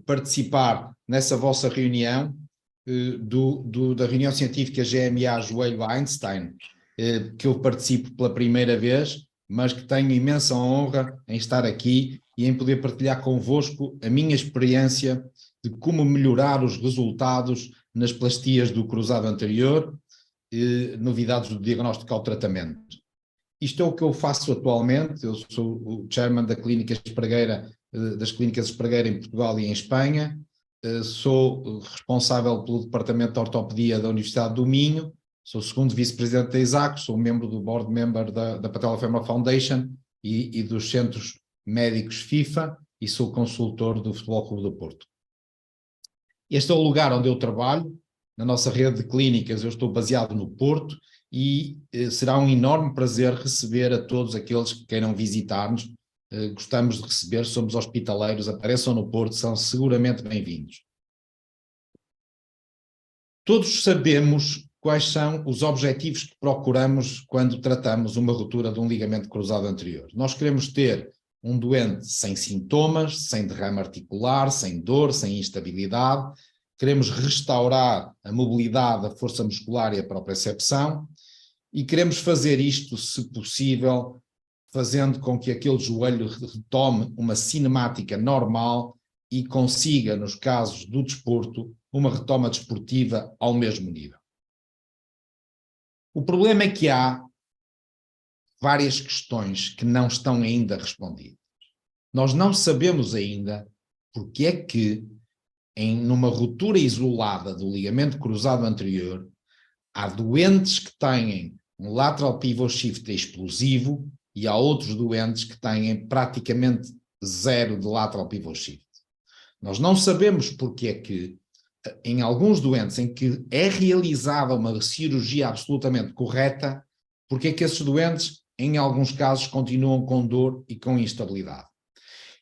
participar nessa vossa reunião, da reunião científica GMA Joelho Einstein, que eu participo pela primeira vez, mas que tenho imensa honra em estar aqui e em poder partilhar convosco a minha experiência de como melhorar os resultados nas plastias do cruzado anterior, novidades do diagnóstico ao tratamento. Isto é o que eu faço atualmente. Eu sou o chairman da Clínica Espregueira, das Clínicas Espregueira em Portugal e em Espanha. Sou responsável pelo Departamento de Ortopedia da Universidade do Minho, sou o segundo vice-presidente da ISACO, sou membro do board member da Patella Femur Foundation e dos Centros Médicos FIFA e sou consultor do Futebol Clube do Porto. Este é o lugar onde eu trabalho. Na nossa rede de clínicas eu estou baseado no Porto e será um enorme prazer receber a todos aqueles que queiram visitar-nos. Gostamos de receber, somos hospitaleiros, apareçam no Porto, são seguramente bem-vindos. Todos sabemos quais são os objetivos que procuramos quando tratamos uma ruptura de um ligamento cruzado anterior. Nós queremos ter um doente sem sintomas, sem derrame articular, sem dor, sem instabilidade. Queremos restaurar a mobilidade, a força muscular e a propriocepção. E queremos fazer isto, se possível, fazendo com que aquele joelho retome uma cinemática normal e consiga, nos casos do desporto, uma retoma desportiva ao mesmo nível. O problema é que há várias questões que não estão ainda respondidas. Nós não sabemos ainda porque é que, numa ruptura isolada do ligamento cruzado anterior, há doentes que têm um lateral pivot shift explosivo e há outros doentes que têm praticamente zero de lateral pivot shift. Nós não sabemos porque é que, em alguns doentes em que é realizada uma cirurgia absolutamente correta, porque é que esses doentes, em alguns casos, continuam com dor e com instabilidade.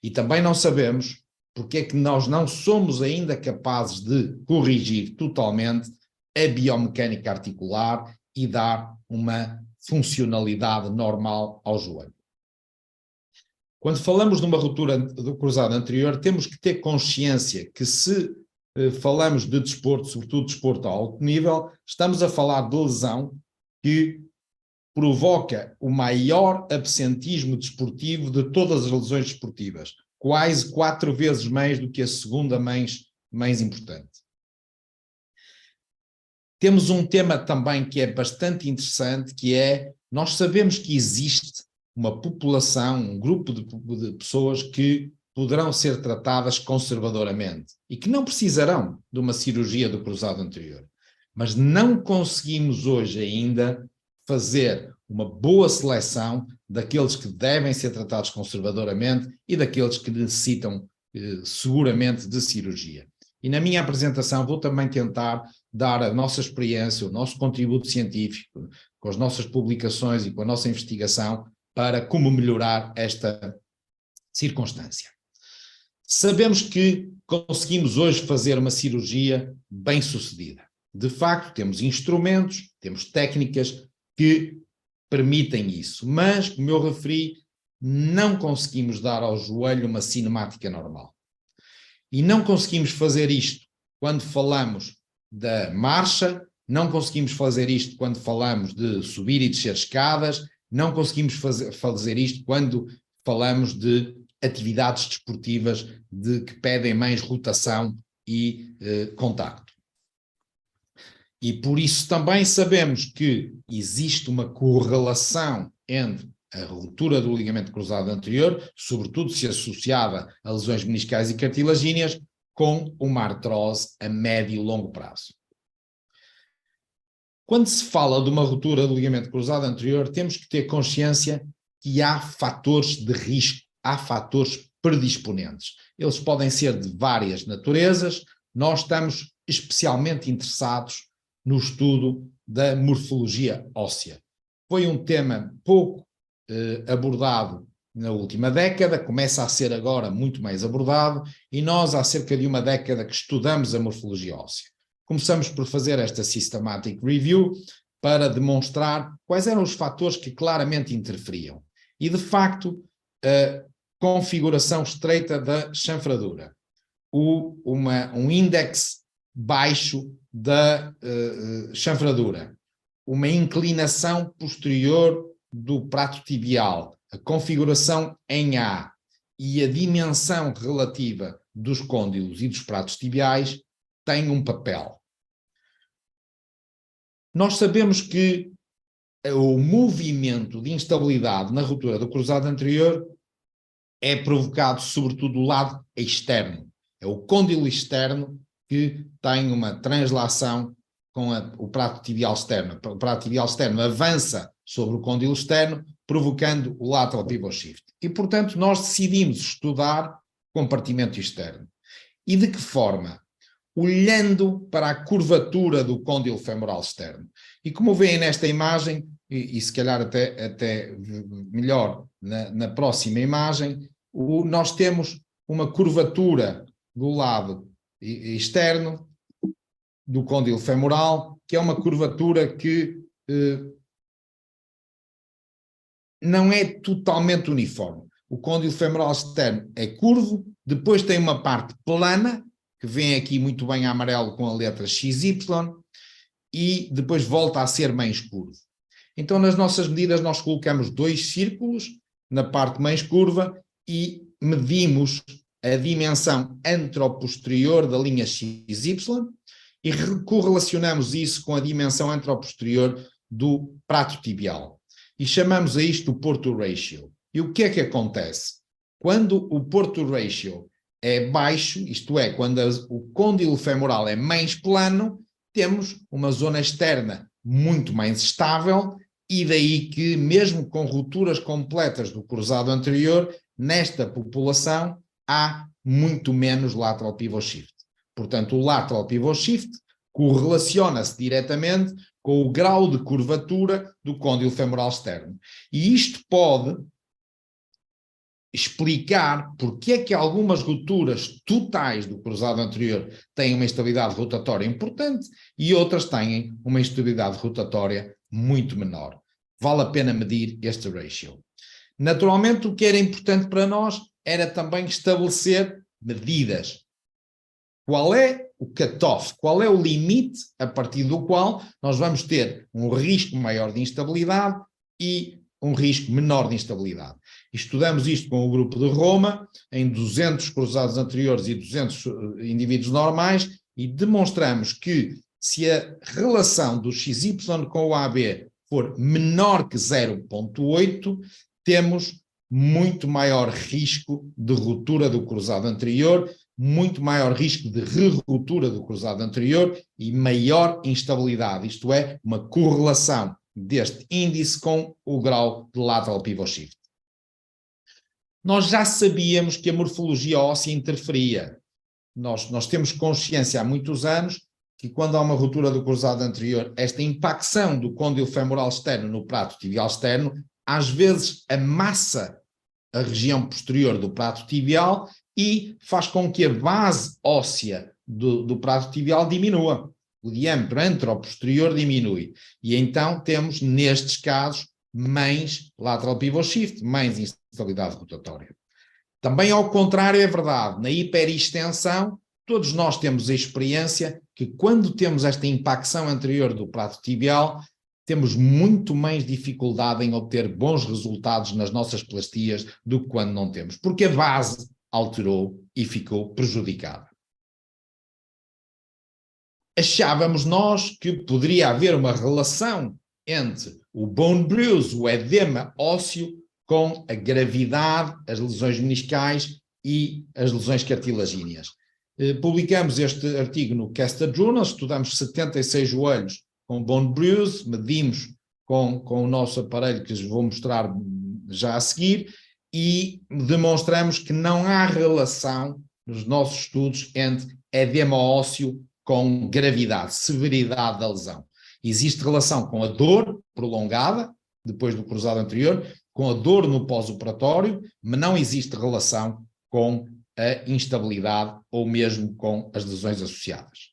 E também não sabemos porque é que nós não somos ainda capazes de corrigir totalmente a biomecânica articular e dar uma funcionalidade normal ao joelho. Quando falamos de uma ruptura do cruzado anterior, temos que ter consciência que se falamos de desporto, sobretudo desporto a alto nível, estamos a falar de lesão que provoca o maior absentismo desportivo de todas as lesões desportivas, quase 4 vezes mais do que a segunda mais importante. Temos um tema também que é bastante interessante, que é, nós sabemos que existe uma população, um grupo de pessoas que poderão ser tratadas conservadoramente e que não precisarão de uma cirurgia do cruzado anterior. Mas não conseguimos hoje ainda fazer uma boa seleção daqueles que devem ser tratados conservadoramente e daqueles que necessitam seguramente de cirurgia. E na minha apresentação vou também tentar dar a nossa experiência, o nosso contributo científico, com as nossas publicações e com a nossa investigação para como melhorar esta circunstância. Sabemos que conseguimos hoje fazer uma cirurgia bem-sucedida. De facto, temos instrumentos, temos técnicas que permitem isso, mas, como eu referi, não conseguimos dar ao joelho uma cinemática normal. E não conseguimos fazer isto quando falamos da marcha, não conseguimos fazer isto quando falamos de subir e descer escadas, não conseguimos fazer isto quando falamos de atividades desportivas que pedem mais rotação e contacto. E por isso também sabemos que existe uma correlação entre a ruptura do ligamento cruzado anterior, sobretudo se associada a lesões meniscais e cartilagíneas, com uma artrose a médio e longo prazo. Quando se fala de uma ruptura do ligamento cruzado anterior, temos que ter consciência que há fatores de risco, há fatores predisponentes. Eles podem ser de várias naturezas. Nós estamos especialmente interessados no estudo da morfologia óssea. Foi um tema pouco abordado na última década, começa a ser agora muito mais abordado, e nós há cerca de uma década que estudamos a morfologia óssea. Começamos por fazer esta systematic review para demonstrar quais eram os fatores que claramente interferiam. E, de facto, a configuração estreita da chanfradura, um índex baixo da chanfradura, uma inclinação posterior do prato tibial, a configuração em A e a dimensão relativa dos côndilos e dos pratos tibiais têm um papel. Nós sabemos que o movimento de instabilidade na ruptura do cruzado anterior é provocado sobretudo do lado externo. É o côndilo externo que tem uma translação com o prato tibial externo. O prato tibial externo avança sobre o côndilo externo, provocando o lateral pivot shift. E, portanto, nós decidimos estudar o compartimento externo. E de que forma? Olhando para a curvatura do côndilo femoral externo. E como veem nesta imagem, e se calhar até melhor na próxima imagem, nós temos uma curvatura do lado externo do côndilo femoral, que é uma curvatura que não é totalmente uniforme. O côndilo femoral externo é curvo, depois tem uma parte plana, que vem aqui muito bem a amarelo com a letra XY, e depois volta a ser mais curvo. Então, nas nossas medidas, nós colocamos 2 círculos na parte mais curva e medimos a dimensão anteroposterior da linha XY e correlacionamos isso com a dimensão anteroposterior do prato tibial. E chamamos a isto o Porto Ratio. E o que é que acontece? Quando o Porto Ratio é baixo, isto é, quando o côndilo femoral é mais plano, temos uma zona externa muito mais estável e daí que, mesmo com rupturas completas do cruzado anterior, nesta população há muito menos lateral pivot shift. Portanto, o lateral pivot shift correlaciona-se diretamente com o grau de curvatura do côndilo femoral externo. E isto pode explicar porque é que algumas rupturas totais do cruzado anterior têm uma instabilidade rotatória importante e outras têm uma instabilidade rotatória muito menor. Vale a pena medir este ratio. Naturalmente, o que era importante para nós era também estabelecer medidas. Qual é o cutoff? Qual é o limite a partir do qual nós vamos ter um risco maior de instabilidade e um risco menor de instabilidade? Estudamos isto com o grupo de Roma, em 200 cruzados anteriores e 200 indivíduos normais, e demonstramos que se a relação do XY com o AB for menor que 0,8, temos muito maior risco de ruptura do cruzado anterior, muito maior risco de re-ruptura do cruzado anterior e maior instabilidade, isto é, uma correlação deste índice com o grau de lateral pivot shift. Nós já sabíamos que a morfologia óssea interferia. Nós temos consciência há muitos anos que quando há uma ruptura do cruzado anterior, esta impacção do côndilo femoral externo no prato tibial externo, às vezes amassa a região posterior do prato tibial e faz com que a base óssea do prato tibial diminua. O diâmetro anteroposterior diminui. E então temos, nestes casos, mais lateral pivot shift, mais instabilidade rotatória. Também ao contrário é verdade, na hiperextensão, todos nós temos a experiência que quando temos esta impacção anterior do prato tibial, temos muito mais dificuldade em obter bons resultados nas nossas plastias do que quando não temos, porque a base alterou e ficou prejudicada. Achávamos nós que poderia haver uma relação entre o bone bruise, o edema ósseo, com a gravidade, as lesões meniscais e as lesões cartilagíneas. Publicamos este artigo no Castor Journal, estudamos 76 joelhos com bone bruise, medimos com o nosso aparelho que vos vou mostrar já a seguir e demonstramos que não há relação nos nossos estudos entre edema ósseo com gravidade, severidade da lesão. Existe relação com a dor prolongada, depois do cruzado anterior, com a dor no pós-operatório, mas não existe relação com a instabilidade ou mesmo com as lesões associadas.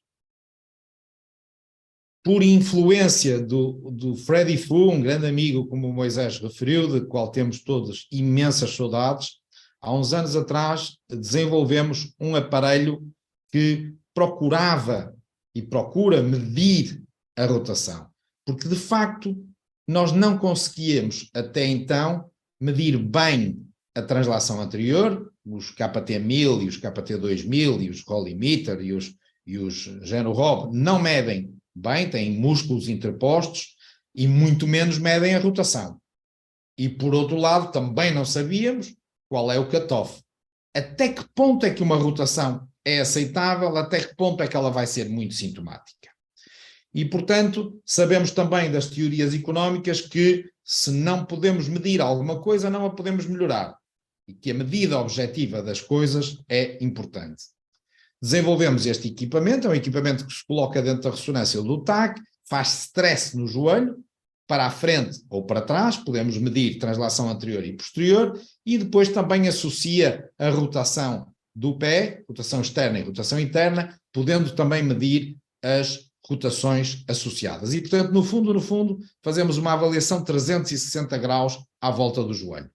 Por influência do Freddy Fu, um grande amigo, como o Moisés referiu, de qual temos todos imensas saudades, há uns anos atrás, desenvolvemos um aparelho que procurava e procura medir a rotação, porque de facto nós não conseguíamos até então medir bem a translação anterior, os KT1000 e os KT2000 e os Rollimmeter e os GenoRob não medem bem, têm músculos interpostos e muito menos medem a rotação. E por outro lado também não sabíamos qual é o cutoff. Até que ponto é que uma rotação é aceitável, até que ponto é que ela vai ser muito sintomática. E, portanto, sabemos também das teorias económicas que se não podemos medir alguma coisa, não a podemos melhorar. E que a medida objetiva das coisas é importante. Desenvolvemos este equipamento, é um equipamento que se coloca dentro da ressonância do TAC, faz stress no joelho, para a frente ou para trás, podemos medir translação anterior e posterior, e depois também associa a rotação do pé, rotação externa e rotação interna, podendo também medir as rotações associadas. E, portanto, no fundo, fazemos uma avaliação de 360 graus à volta do joelho.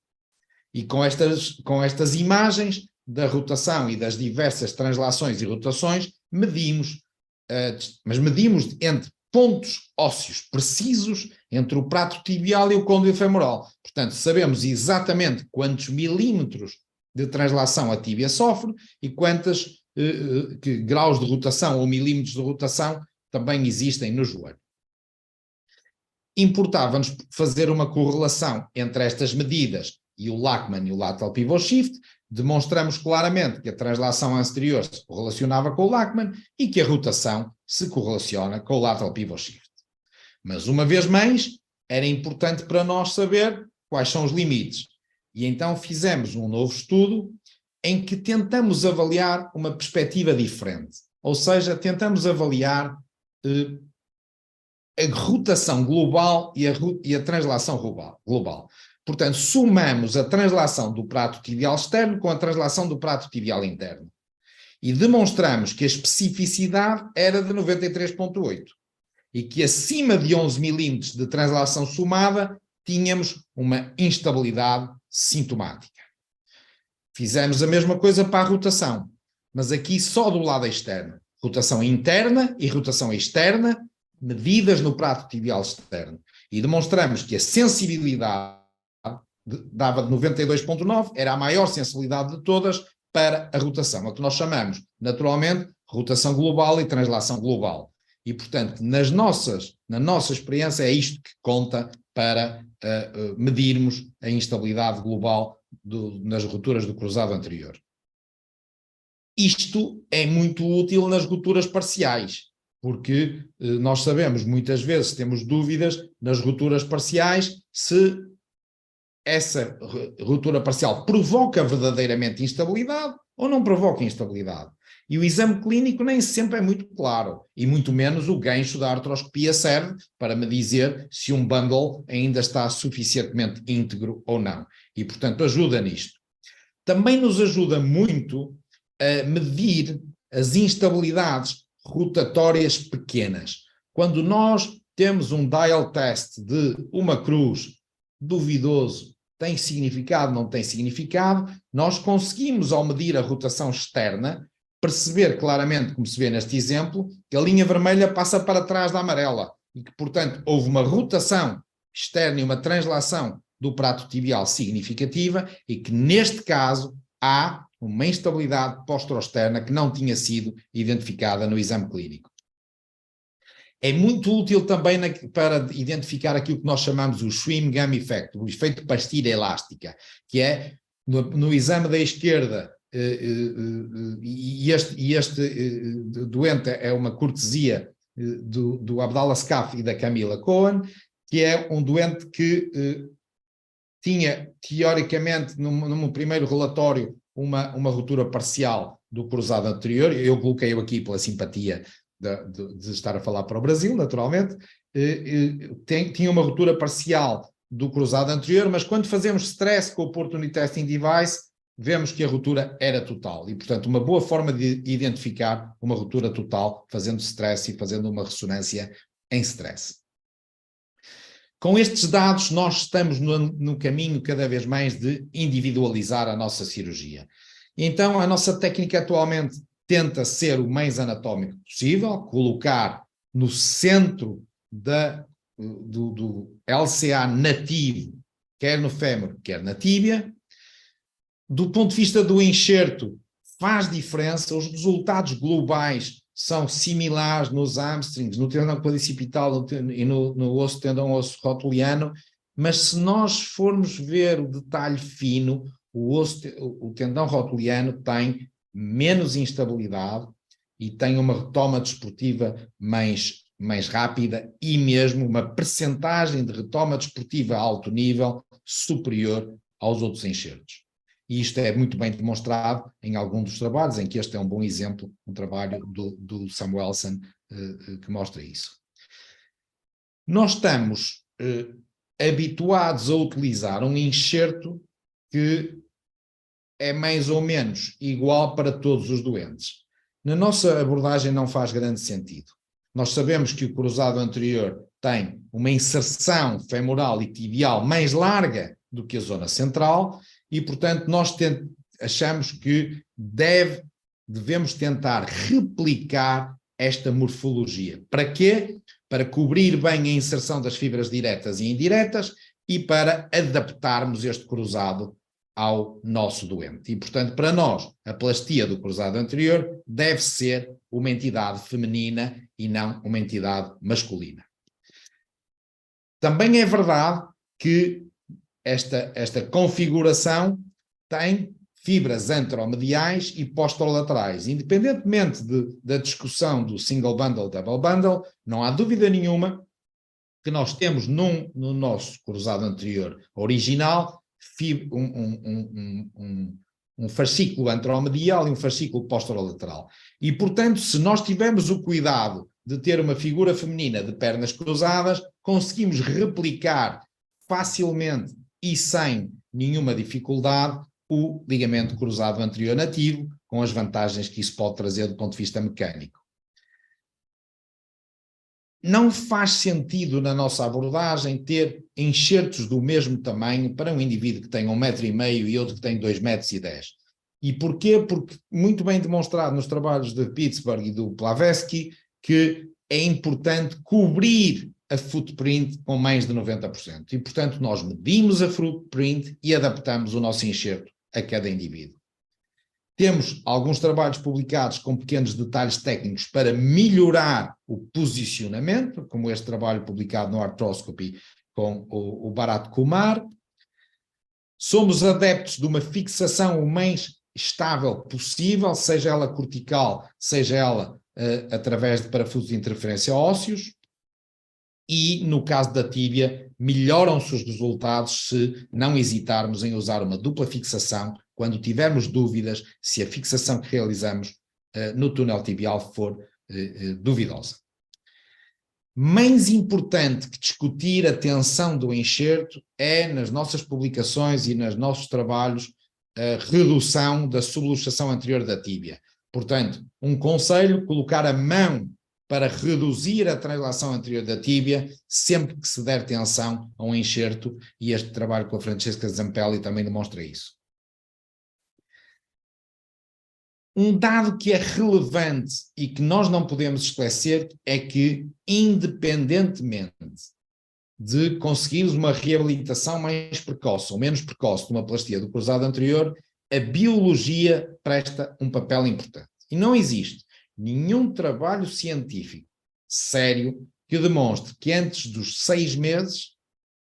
E com estas imagens da rotação e das diversas translações e rotações, medimos, mas medimos entre pontos ósseos precisos entre o prato tibial e o côndilo femoral. Portanto, sabemos exatamente quantos milímetros de translação a tíbia sofre e quantos graus de rotação ou milímetros de rotação também existem no joelho. Importava-nos fazer uma correlação entre estas medidas e o Lachman e o Lateral Pivot Shift. Demonstramos claramente que a translação anterior se correlacionava com o Lachman e que a rotação se correlaciona com o Lateral Pivot Shift. Mas, uma vez mais, era importante para nós saber quais são os limites. E então fizemos um novo estudo em que tentamos avaliar uma perspectiva diferente. Ou seja, tentamos avaliar a rotação global e a translação global. Portanto, somamos a translação do prato tibial externo com a translação do prato tibial interno. E demonstramos que a especificidade era de 93,8. E que acima de 11 milímetros de translação somada, tínhamos uma instabilidade sintomática. Fizemos a mesma coisa para a rotação, mas aqui só do lado externo. Rotação interna e rotação externa, medidas no prato tibial externo. E demonstramos que a sensibilidade dava de 92,9, era a maior sensibilidade de todas para a rotação, o que nós chamamos, naturalmente, rotação global e translação global. E, portanto, na nossa experiência, é isto que conta para medirmos a instabilidade global nas rupturas do cruzado anterior. Isto é muito útil nas rupturas parciais, porque nós sabemos, muitas vezes temos dúvidas nas rupturas parciais se essa ruptura parcial provoca verdadeiramente instabilidade ou não provoca instabilidade. E o exame clínico nem sempre é muito claro, e muito menos o gancho da artroscopia serve para me dizer se um bundle ainda está suficientemente íntegro ou não. E, portanto, ajuda nisto. Também nos ajuda muito a medir as instabilidades rotatórias pequenas. Quando nós temos um dial test de uma cruz duvidoso, tem significado, não tem significado, nós conseguimos, ao medir a rotação externa, perceber claramente, como se vê neste exemplo, que a linha vermelha passa para trás da amarela e que, portanto, houve uma rotação externa e uma translação do prato tibial significativa e que, neste caso, há uma instabilidade postero-externa que não tinha sido identificada no exame clínico. É muito útil também para identificar aquilo que nós chamamos o Schwinn Gum Effect, o efeito pastilha elástica, que é, no exame da esquerda, e este doente é uma cortesia do Abdallah Skaf e da Camila Cohen, que é um doente que tinha, teoricamente, num primeiro relatório, uma ruptura parcial do cruzado anterior. Eu coloquei-o aqui pela simpatia de estar a falar para o Brasil, naturalmente. Tinha uma ruptura parcial do cruzado anterior, mas quando fazemos stress com o Opportunity Testing Device, vemos que a ruptura era total. E, portanto, uma boa forma de identificar uma ruptura total, fazendo stress e fazendo uma ressonância em stress. Com estes dados, nós estamos no caminho cada vez mais de individualizar a nossa cirurgia. Então, a nossa técnica atualmente tenta ser o mais anatómico possível, colocar no centro do LCA nativo, quer no fémur, quer na tíbia. Do ponto de vista do enxerto, faz diferença, os resultados globais são similares nos hamstrings, no tendão quadricipital e no osso tendão osso rotuliano, mas se nós formos ver o detalhe fino, o tendão rotuliano tem menos instabilidade e tem uma retoma desportiva mais rápida e mesmo uma percentagem de retoma desportiva a alto nível superior aos outros enxertos. E isto é muito bem demonstrado em algum dos trabalhos, em que este é um bom exemplo, um trabalho do Samuelson que mostra isso. Nós estamos habituados a utilizar um enxerto que é mais ou menos igual para todos os doentes. Na nossa abordagem não faz grande sentido. Nós sabemos que o cruzado anterior tem uma inserção femoral e tibial mais larga do que a zona central e, portanto, nós achamos que devemos tentar replicar esta morfologia. Para quê? Para cobrir bem a inserção das fibras diretas e indiretas e para adaptarmos este cruzado ao nosso doente. E, portanto, para nós, a plastia do cruzado anterior deve ser uma entidade feminina e não uma entidade masculina. Também é verdade que esta configuração tem fibras anteromediais e posterolaterais. Independentemente da discussão do single bundle, double bundle, não há dúvida nenhuma que nós temos no nosso cruzado anterior original um fascículo anteromedial e um fascículo posterolateral. E, portanto, se nós tivermos o cuidado de ter uma figura feminina de pernas cruzadas, conseguimos replicar facilmente e sem nenhuma dificuldade o ligamento cruzado anterior nativo, com as vantagens que isso pode trazer do ponto de vista mecânico. Não faz sentido na nossa abordagem ter enxertos do mesmo tamanho para um indivíduo que tem 1,5 m e outro que tem 2,10 m. E porquê? Porque muito bem demonstrado nos trabalhos de Pittsburgh e do Plavesky que é importante cobrir a footprint com mais de 90%. E, portanto, nós medimos a footprint e adaptamos o nosso enxerto a cada indivíduo. Temos alguns trabalhos publicados com pequenos detalhes técnicos para melhorar o posicionamento, como este trabalho publicado no Arthroscopy com o Bharat Kumar. Somos adeptos de uma fixação o mais estável possível, seja ela cortical, seja ela através de parafusos de interferência ósseos. E, no caso da tíbia, melhoram-se os resultados se não hesitarmos em usar uma dupla fixação quando tivermos dúvidas se a fixação que realizamos no túnel tibial for duvidosa. Mais importante que discutir a tensão do enxerto é, nas nossas publicações e nos nossos trabalhos, a redução da subluxação anterior da tíbia. Portanto, um conselho, colocar a mão para reduzir a translação anterior da tíbia sempre que se der tensão a um enxerto, e este trabalho com a Francesca Zampelli também demonstra isso. Um dado que é relevante e que nós não podemos esquecer é que, independentemente de conseguirmos uma reabilitação mais precoce ou menos precoce de uma plastia do cruzado anterior, a biologia presta um papel importante. E não existe nenhum trabalho científico sério que demonstre que antes dos 6 meses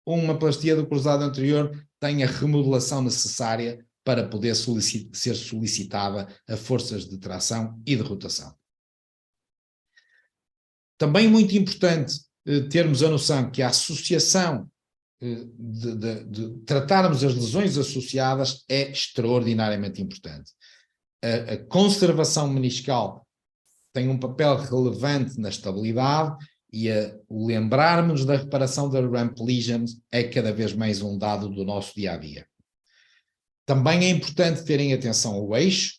uma plastia do cruzado anterior tem a remodelação necessária para poder ser solicitada a forças de tração e de rotação. Também muito importante termos a noção que a associação de tratarmos as lesões associadas é extraordinariamente importante. A conservação meniscal tem um papel relevante na estabilidade e o lembrarmos da reparação das ramp lesions é cada vez mais um dado do nosso dia-a-dia. Também é importante terem atenção ao eixo,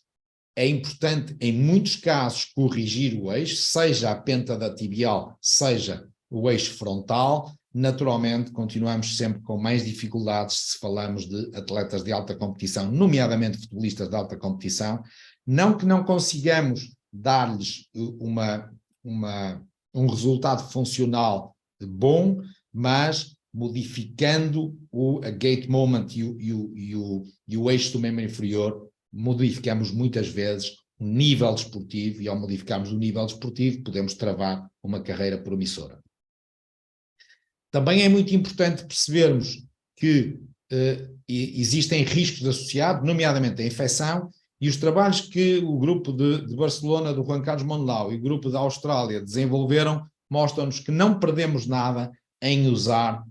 é importante em muitos casos corrigir o eixo, seja a penta da tibial, seja o eixo frontal. naturalmente continuamos sempre com mais dificuldades se falamos de atletas de alta competição, nomeadamente futebolistas de alta competição. Não que não consigamos dar-lhes um resultado funcional bom, mas modificando a gate moment e o eixo do membro inferior, modificamos muitas vezes o nível desportivo, e ao modificarmos o nível desportivo podemos travar uma carreira promissora. Também é muito importante percebermos que existem riscos associados, nomeadamente a infecção, e os trabalhos que o grupo de Barcelona, do Juan Carlos Monlau, e o grupo da Austrália desenvolveram, mostram-nos que não perdemos nada em usar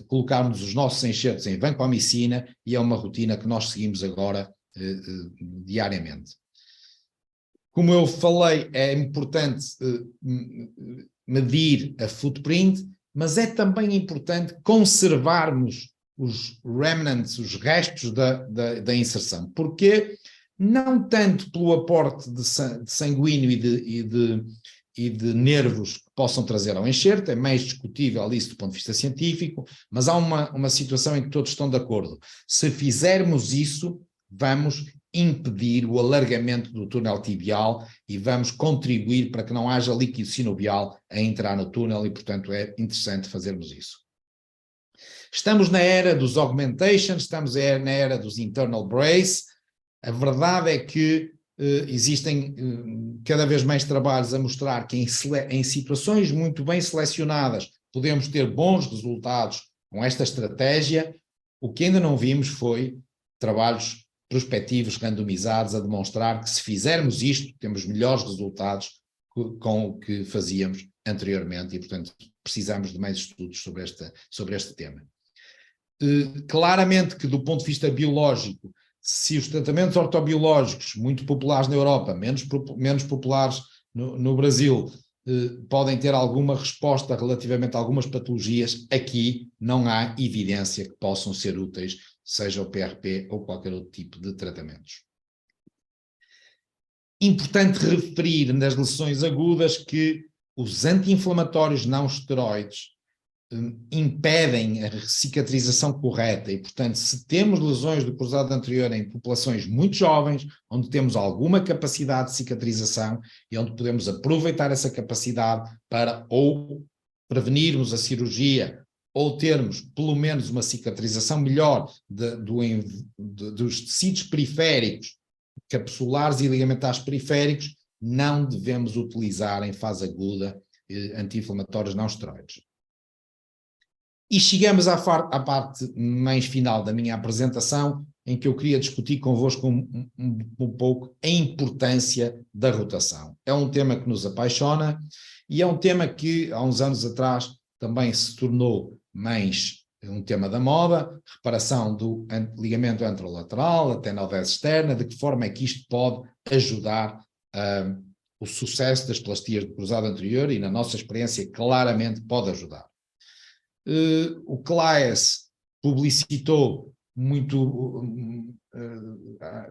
colocarmos os nossos enxertos em vancomicina, e é uma rotina que nós seguimos agora diariamente. Como eu falei, é importante medir a footprint, mas é também importante conservarmos os remnants, os restos da inserção. Porquê? Não tanto pelo aporte de sanguíneo e de nervos que possam trazer ao enxerto, é mais discutível isso do ponto de vista científico, mas há uma situação em que todos estão de acordo. Se fizermos isso, vamos impedir o alargamento do túnel tibial e vamos contribuir para que não haja líquido sinovial a entrar no túnel, e portanto é interessante fazermos isso. Estamos na era dos augmentations, estamos na era dos internal brace. A verdade é que existem cada vez mais trabalhos a mostrar que em situações muito bem selecionadas podemos ter bons resultados com esta estratégia. O que ainda não vimos foi trabalhos prospectivos randomizados a demonstrar que se fizermos isto temos melhores resultados com o que fazíamos anteriormente, e portanto precisamos de mais estudos sobre este tema. Claramente que do ponto de vista biológico, se os tratamentos ortobiológicos muito populares na Europa, menos populares no Brasil, podem ter alguma resposta relativamente a algumas patologias, aqui não há evidência que possam ser úteis, seja o PRP ou qualquer outro tipo de tratamentos. Importante referir nas lesões agudas que os anti-inflamatórios não esteroides impedem a cicatrização correta, e portanto se temos lesões do cruzado anterior em populações muito jovens, onde temos alguma capacidade de cicatrização e onde podemos aproveitar essa capacidade para ou prevenirmos a cirurgia ou termos pelo menos uma cicatrização melhor dos tecidos periféricos, capsulares e ligamentares periféricos, não devemos utilizar em fase aguda anti-inflamatórios não esteroides. E chegamos à parte mais final da minha apresentação, em que eu queria discutir convosco um pouco a importância da rotação. É um tema que nos apaixona e é um tema que há uns anos atrás também se tornou mais um tema da moda, reparação do ligamento anterolateral, a tendinose externa, de que forma é que isto pode ajudar o sucesso das plastias do cruzado anterior, e na nossa experiência claramente pode ajudar. O CLAES publicitou muito,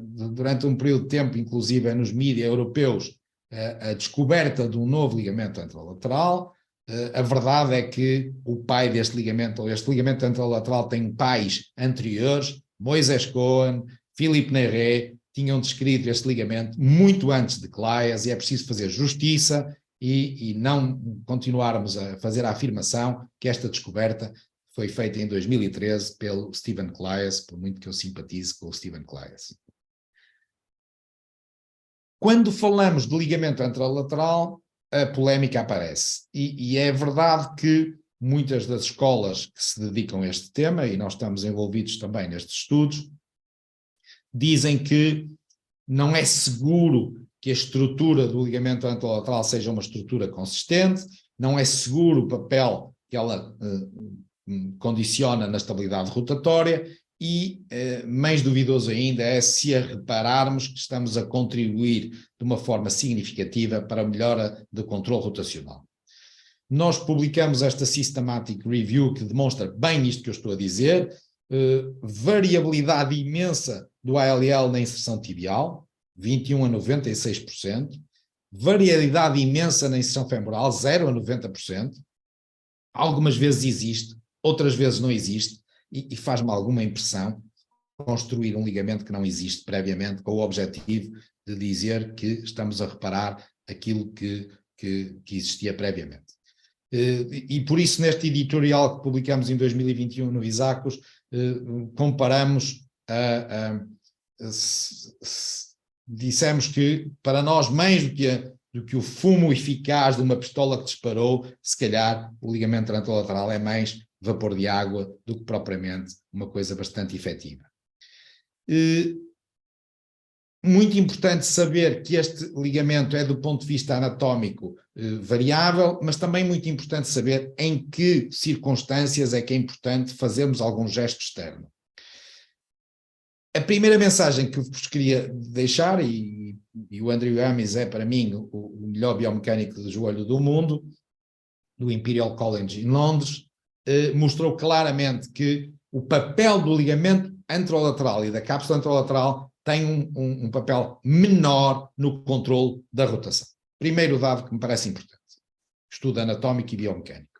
durante um período de tempo, inclusive nos mídias europeus, a descoberta de um novo ligamento anterolateral. A verdade é que o pai deste ligamento, ou este ligamento anterolateral, tem pais anteriores, Moisés Cohen, Philippe Neyret, tinham descrito este ligamento muito antes de CLAES, e é preciso fazer justiça e não continuarmos a fazer a afirmação que esta descoberta foi feita em 2013 pelo Stephen CLAES, por muito que eu simpatize com o Stephen CLAES. Quando falamos de ligamento anterolateral, a polémica aparece, e é verdade que muitas das escolas que se dedicam a este tema, e nós estamos envolvidos também nestes estudos, dizem que não é seguro que a estrutura do ligamento anterolateral seja uma estrutura consistente, não é seguro o papel que ela condiciona na estabilidade rotatória, e mais duvidoso ainda é se a repararmos que estamos a contribuir de uma forma significativa para a melhora do controle rotacional. Nós publicamos esta Systematic Review que demonstra bem isto que eu estou a dizer, variabilidade imensa do ALL na inserção tibial, 21 a 96%, variabilidade imensa na inserção femoral, 0 a 90%, algumas vezes existe, outras vezes não existe, e faz-me alguma impressão construir um ligamento que não existe previamente, com o objetivo de dizer que estamos a reparar aquilo que existia previamente. E por isso, neste editorial que publicamos em 2021 no Visacos, comparamos, dissemos que para nós, mais do que o fumo eficaz de uma pistola que disparou, se calhar o ligamento anterolateral é mais vapor de água do que propriamente uma coisa bastante efetiva. Muito importante saber que este ligamento é, do ponto de vista anatómico, variável, mas também muito importante saber em que circunstâncias é que é importante fazermos algum gesto externo. A primeira mensagem que vos queria deixar, e o Andrew Amis é para mim o melhor biomecânico de joelho do mundo, do Imperial College em Londres, mostrou claramente que o papel do ligamento anterolateral e da cápsula anterolateral tem um papel menor no controle da rotação. Primeiro dado que me parece importante. Estudo anatómico e biomecânico.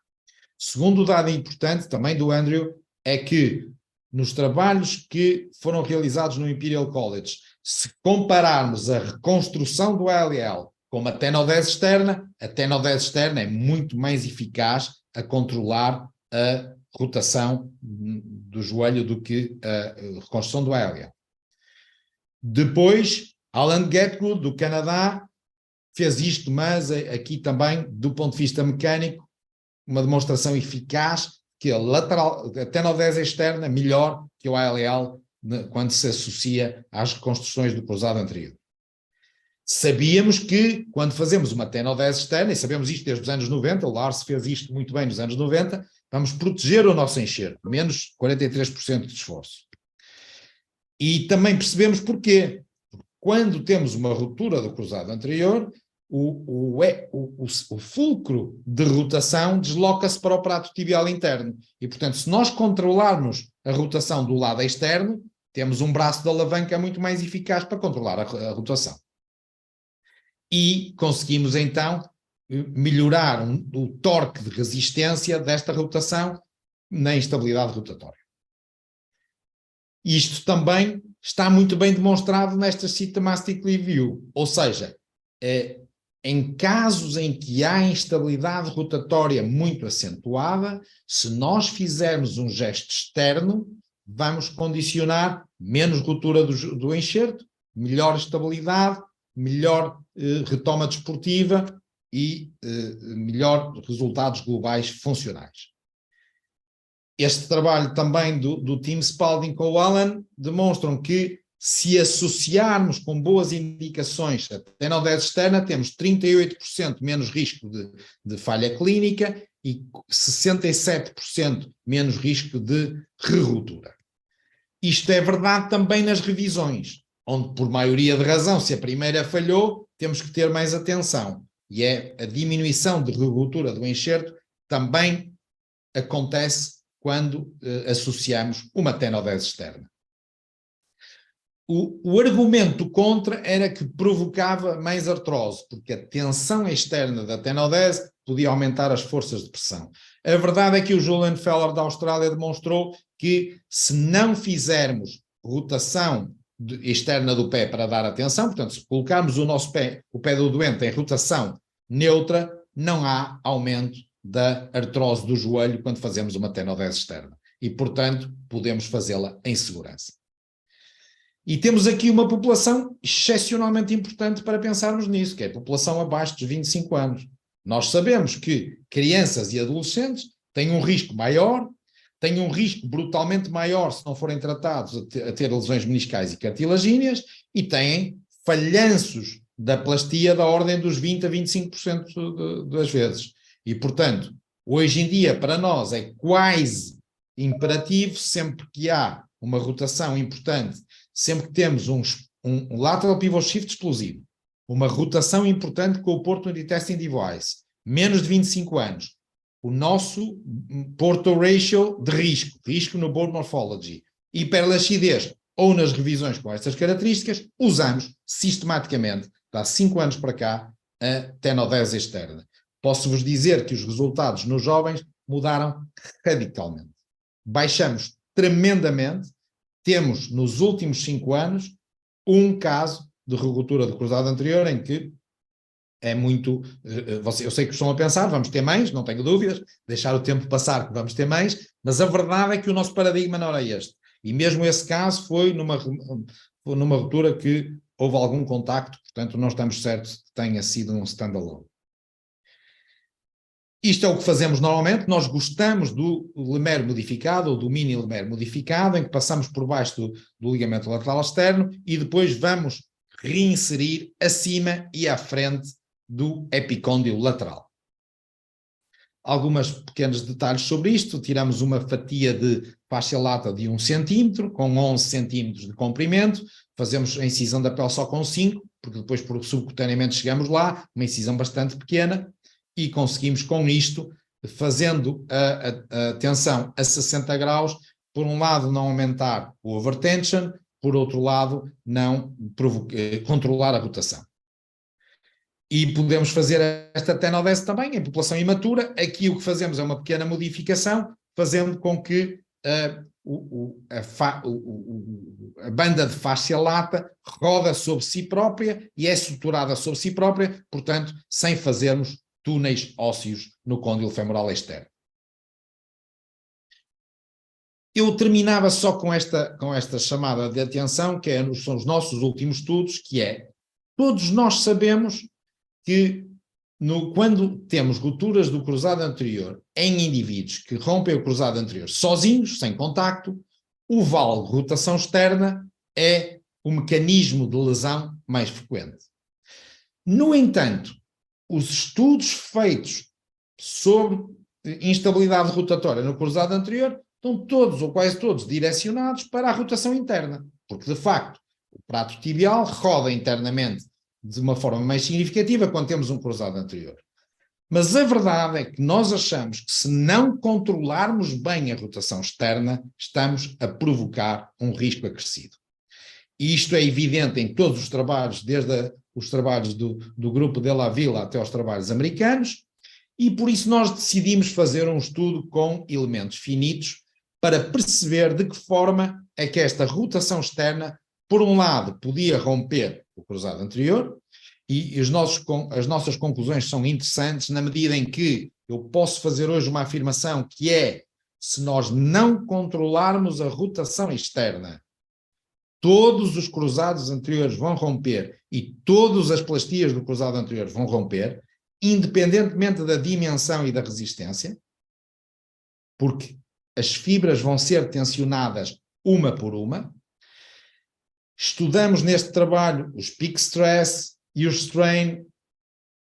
Segundo dado importante, também do Andrew, é que nos trabalhos que foram realizados no Imperial College, se compararmos a reconstrução do ALL com uma tenodese externa, a tenodese externa é muito mais eficaz a controlar a rotação do joelho do que a reconstrução do ALL. Depois, Alan Getgood, do Canadá, fez isto, mas aqui também, do ponto de vista mecânico, uma demonstração eficaz que a tenodese externa é melhor que o ALL quando se associa às reconstruções do cruzado anterior. Sabíamos que, quando fazemos uma tenodese externa, e sabemos isto desde os anos 90, o Lars fez isto muito bem nos anos 90, vamos proteger o nosso enxerto, menos 43% de esforço. E também percebemos porquê. Quando temos uma ruptura do cruzado anterior, o fulcro de rotação desloca-se para o prato tibial interno. E, portanto, se nós controlarmos a rotação do lado externo, temos um braço de alavanca muito mais eficaz para controlar a rotação. E conseguimos, então, melhorar o torque de resistência desta rotação na instabilidade rotatória. Isto também está muito bem demonstrado nesta Symptomatic Review, ou seja, em casos em que há instabilidade rotatória muito acentuada, se nós fizermos um gesto externo, vamos condicionar menos ruptura do enxerto, melhor estabilidade, melhor retoma desportiva e melhor resultados globais funcionais. Este trabalho também do Tim Spalding com o Alan demonstram que, se associarmos com boas indicações a tenodese externa, temos 38% menos risco de falha clínica e 67% menos risco de re-ruptura. Isto é verdade também nas revisões, onde, por maioria de razão, se a primeira falhou, temos que ter mais atenção. E a diminuição de re-ruptura do enxerto também acontece quando associamos uma tenodese externa. O argumento contra era que provocava mais artrose, porque a tensão externa da tenodese podia aumentar as forças de pressão. A verdade é que o Julian Feller da Austrália demonstrou que, se não fizermos rotação externa do pé para dar a tensão, portanto, se colocarmos o pé do doente em rotação neutra, não há aumento da artrose do joelho quando fazemos uma tenodese externa. E, portanto, podemos fazê-la em segurança. E temos aqui uma população excepcionalmente importante para pensarmos nisso, que é a população abaixo dos 25 anos. Nós sabemos que crianças e adolescentes têm um risco maior, têm um risco brutalmente maior se não forem tratados a ter lesões meniscais e cartilagíneas, e têm falhanços da plastia da ordem dos 20% a 25% das vezes. E, portanto, hoje em dia, para nós, é quase imperativo, sempre que há uma rotação importante, sempre que temos um lateral pivot shift explosivo, uma rotação importante com o Portnoy Testing Device, menos de 25 anos, o nosso Porto Ratio de risco no Bone Morphology, hiperlaxidez ou nas revisões com estas características, usamos sistematicamente, há 5 anos para cá, a tenodese externa. Posso-vos dizer que os resultados nos jovens mudaram radicalmente. Baixamos tremendamente. Temos, nos últimos 5 anos, um caso de ruptura do cruzado anterior em que é muito... eu sei que estão a pensar, vamos ter mais, não tenho dúvidas, deixar o tempo passar que vamos ter mais, mas a verdade é que o nosso paradigma não era este. E mesmo esse caso foi numa ruptura que houve algum contacto, portanto não estamos certos que tenha sido um standalone. Isto é o que fazemos normalmente, nós gostamos do lemero modificado, ou do mini lemero modificado, em que passamos por baixo do ligamento lateral externo e depois vamos reinserir acima e à frente do epicôndilo lateral. Alguns pequenos detalhes sobre isto: tiramos uma fatia de fascia lata de 1 centímetro, com 11 centímetros de comprimento, fazemos a incisão da pele só com 5, porque depois por subcutaneamente chegamos lá, uma incisão bastante pequena, e conseguimos com isto, fazendo a tensão a 60 graus, por um lado não aumentar o overtension, por outro lado não controlar a rotação. E podemos fazer esta tenodese também em população imatura. Aqui o que fazemos é uma pequena modificação, fazendo com que a banda de fáscia lata roda sobre si própria e é suturada sobre si própria, portanto, sem fazermos túneis ósseos no côndilo femoral externo. Eu terminava só com esta chamada de atenção, que são os nossos últimos estudos, que é: todos nós sabemos que quando temos rupturas do cruzado anterior em indivíduos que rompem o cruzado anterior sozinhos, sem contacto, o vale de rotação externa é o mecanismo de lesão mais frequente. No entanto, os estudos feitos sobre instabilidade rotatória no cruzado anterior estão todos, ou quase todos, direcionados para a rotação interna, porque de facto o prato tibial roda internamente de uma forma mais significativa quando temos um cruzado anterior. Mas a verdade é que nós achamos que, se não controlarmos bem a rotação externa, estamos a provocar um risco acrescido. E isto é evidente em todos os trabalhos, desde os trabalhos do grupo de La Villa até aos trabalhos americanos, e por isso nós decidimos fazer um estudo com elementos finitos para perceber de que forma é que esta rotação externa, por um lado, podia romper o cruzado anterior, e as nossas conclusões são interessantes na medida em que eu posso fazer hoje uma afirmação que é: se nós não controlarmos a rotação externa, todos os cruzados anteriores vão romper e todas as plastias do cruzado anterior vão romper, independentemente da dimensão e da resistência, porque as fibras vão ser tensionadas uma por uma. Estudamos neste trabalho os peak stress e os strain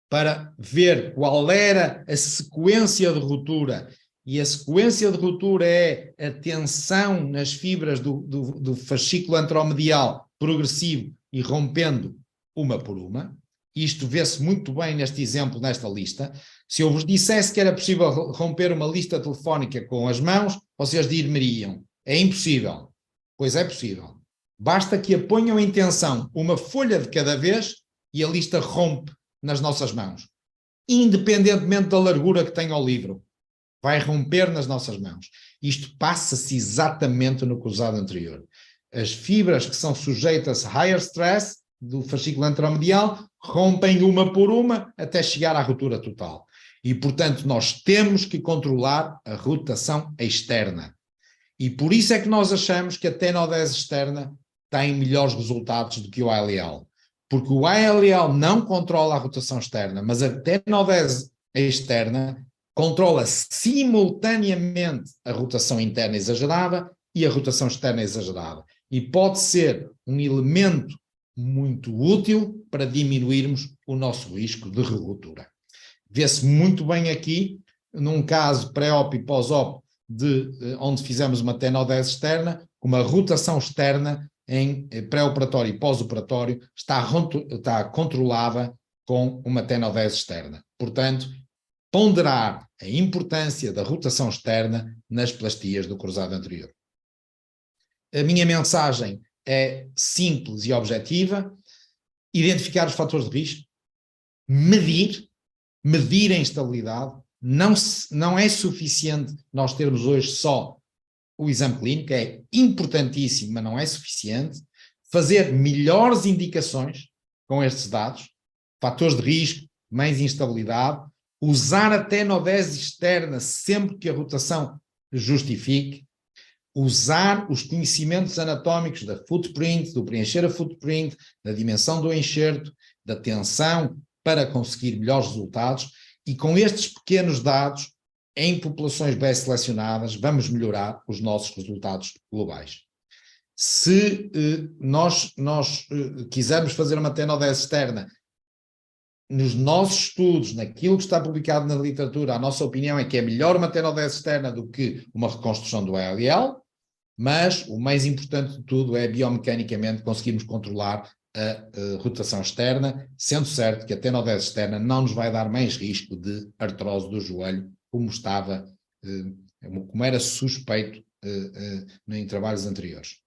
para ver qual era a sequência de ruptura, e a sequência de ruptura é a tensão nas fibras do fascículo anteromedial progressivo e rompendo uma por uma. Isto vê-se muito bem neste exemplo, nesta lista. Se eu vos dissesse que era possível romper uma lista telefónica com as mãos, vocês dir-me-iam: é impossível. Pois é possível. Basta que a ponham em tensão uma folha de cada vez e a lista rompe nas nossas mãos. Independentemente da largura que tenha o livro, vai romper nas nossas mãos. Isto passa-se exatamente no cruzado anterior. As fibras que são sujeitas a higher stress do fascículo anteromedial rompem uma por uma até chegar à ruptura total. E, portanto, nós temos que controlar a rotação externa. E por isso é que nós achamos que a tenodese externa tem melhores resultados do que o ILL. Porque o ILL não controla a rotação externa, mas a tenodese externa controla simultaneamente a rotação interna exagerada e a rotação externa exagerada. E pode ser um elemento muito útil para diminuirmos o nosso risco de ruptura. Vê-se muito bem aqui, num caso pré-op e pós-op, onde fizemos uma tenodese externa, como a rotação externa em pré-operatório e pós-operatório está controlada com uma tenodese externa. Portanto, ponderar a importância da rotação externa nas plastias do cruzado anterior. A minha mensagem é simples e objetiva: identificar os fatores de risco, medir a instabilidade não é suficiente nós termos hoje só o exame clínico, é importantíssimo, mas não é suficiente. Fazer melhores indicações com estes dados, fatores de risco, mais instabilidade, usar a tenodese externa sempre que a rotação justifique, usar os conhecimentos anatómicos da footprint, do preencher a footprint, da dimensão do enxerto, da tensão, para conseguir melhores resultados, e com estes pequenos dados, em populações bem selecionadas, vamos melhorar os nossos resultados globais. Se nós quisermos fazer uma tenodese externa, nos nossos estudos, naquilo que está publicado na literatura, a nossa opinião é que é melhor uma tenodese externa do que uma reconstrução do ELL, mas o mais importante de tudo é biomecanicamente conseguirmos controlar a rotação externa, sendo certo que a tenodese externa não nos vai dar mais risco de artrose do joelho, como era suspeito em trabalhos anteriores.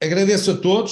Agradeço a todos.